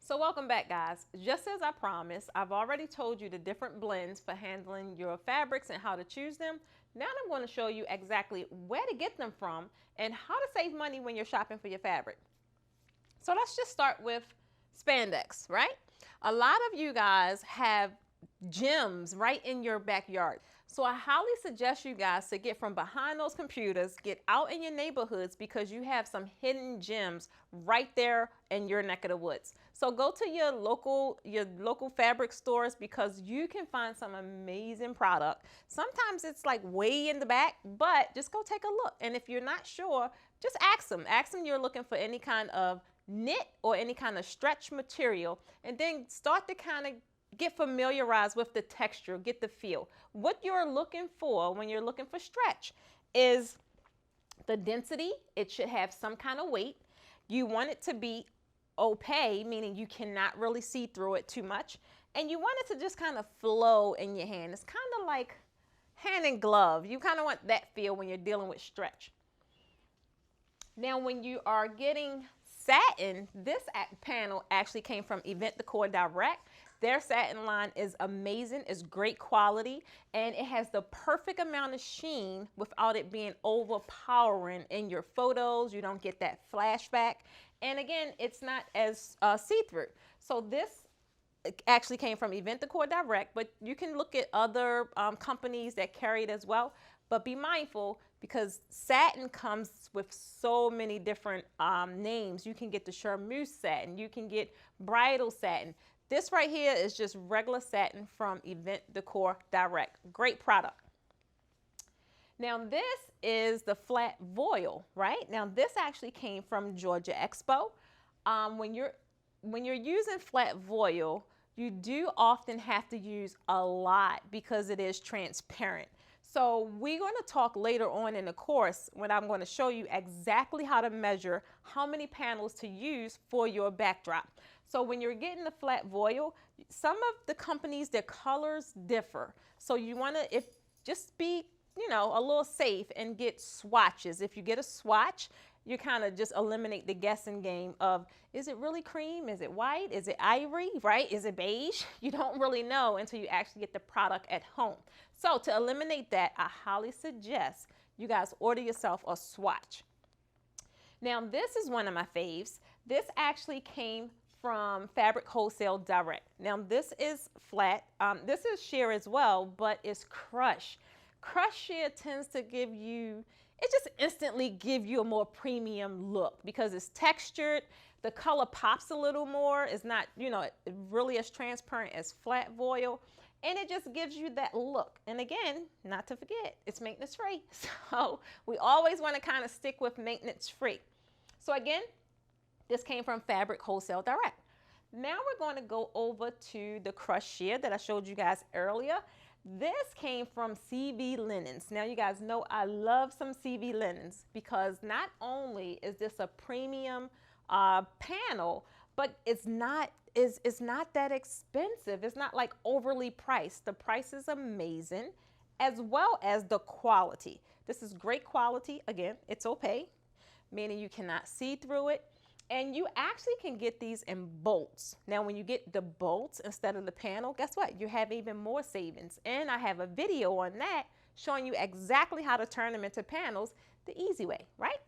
So welcome back, guys. Just as I promised, I've already told you the different blends for handling your fabrics and how to choose them. Now I'm going to show you exactly where to get them from and how to save money when you're shopping for your fabric. So let's just start with spandex, right? A lot of you guys have gyms right in your backyard. So I highly suggest you guys to get from behind those computers, get out in your neighborhoods because you have some hidden gems right there in your neck of the woods. So go to your local fabric stores because you can find some amazing product. Sometimes it's like way in the back, but just go take a look. And if you're not sure, just ask them. Ask them you're looking for any kind of knit or any kind of stretch material, and then start to kind of get familiarized with the texture, get the feel. What you're looking for when you're looking for stretch is the density. It should have some kind of weight. You want it to be opaque, meaning you cannot really see through it too much. And you want it to just kind of flow in your hand. It's kind of like hand in glove. You kind of want that feel when you're dealing with stretch. Now, when you are getting satin, this panel actually came from Event Decor Direct. Their satin line is amazing, it's great quality, and it has the perfect amount of sheen without it being overpowering in your photos. You don't get that flashback. And again, it's not as see-through. So this actually came from Event Decor Direct, but you can look at other companies that carry it as well. But be mindful because satin comes with so many different names. You can get the charmeuse satin, you can get bridal satin. This right here is just regular satin from Event Decor Direct. Great product. Now this is the flat voile, right? Now this actually came from Georgia Expo. When you're using flat voile, you do often have to use a lot because it is transparent. So we're going to talk later on in the course when I'm going to show you exactly how to measure how many panels to use for your backdrop. So when you're getting the flat voile, some of the companies, their colors differ. So you want to just be, a little safe and get swatches. If you get a swatch, you kind of just eliminate the guessing game of, is it really cream? Is it white? Is it ivory, right? Is it beige? You don't really know until you actually get the product at home. So to eliminate that, I highly suggest you guys order yourself a swatch. Now this is one of my faves. This actually came from Fabric Wholesale Direct. Now this is flat. This is sheer as well, but it's crush. Crush sheer tends to give you, it just instantly gives you a more premium look because it's textured. The color pops a little more. It's not, really as transparent as flat voile. And it just gives you that look. And again, not to forget, it's maintenance free. So we always want to kind of stick with maintenance free. So again, this came from Fabric Wholesale Direct. Now we're going to go over to the crush sheer that I showed you guys earlier. This came from CV Linens. Now you guys know I love some CV Linens because not only is this a premium panel, but it's not that expensive. It's not like overly priced. The price is amazing, as well as the quality. This is great quality. Again, it's opaque, meaning you cannot see through it. And you actually can get these in bolts. Now, when you get the bolts instead of the panel, guess what? You have even more savings. And I have a video on that showing you exactly how to turn them into panels the easy way, right?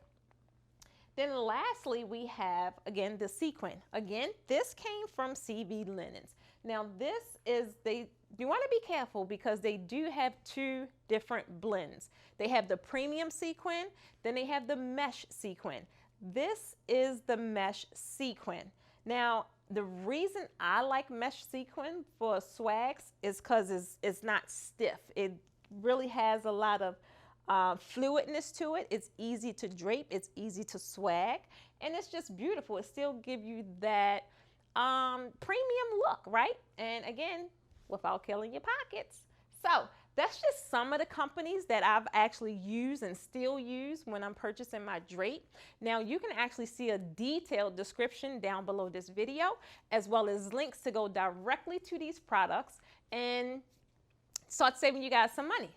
Then lastly, we have, again, the sequin. Again, this came from CV Linens. Now, you want to be careful because they do have two different blends. They have the premium sequin, then they have the mesh sequin. This is the mesh sequin. Now, the reason I like mesh sequin for swags is because it's not stiff. It really has a lot of fluidness to it. It's easy to drape. It's easy to swag. And it's just beautiful. It still gives you that premium look, right? And again, without killing your pockets. So that's just some of the companies that I've actually used and still use when I'm purchasing my drape. Now you can actually see a detailed description down below this video, as well as links to go directly to these products and start saving you guys some money.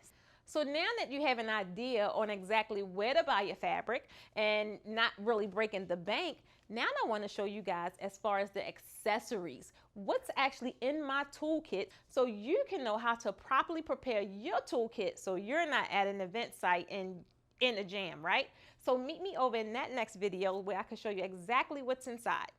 So now that you have an idea on exactly where to buy your fabric and not really breaking the bank, Now I want to show you guys as far as the accessories, what's actually in my toolkit so you can know how to properly prepare your toolkit so you're not at an event site and in a jam, right? So meet me over in that next video where I can show you exactly what's inside.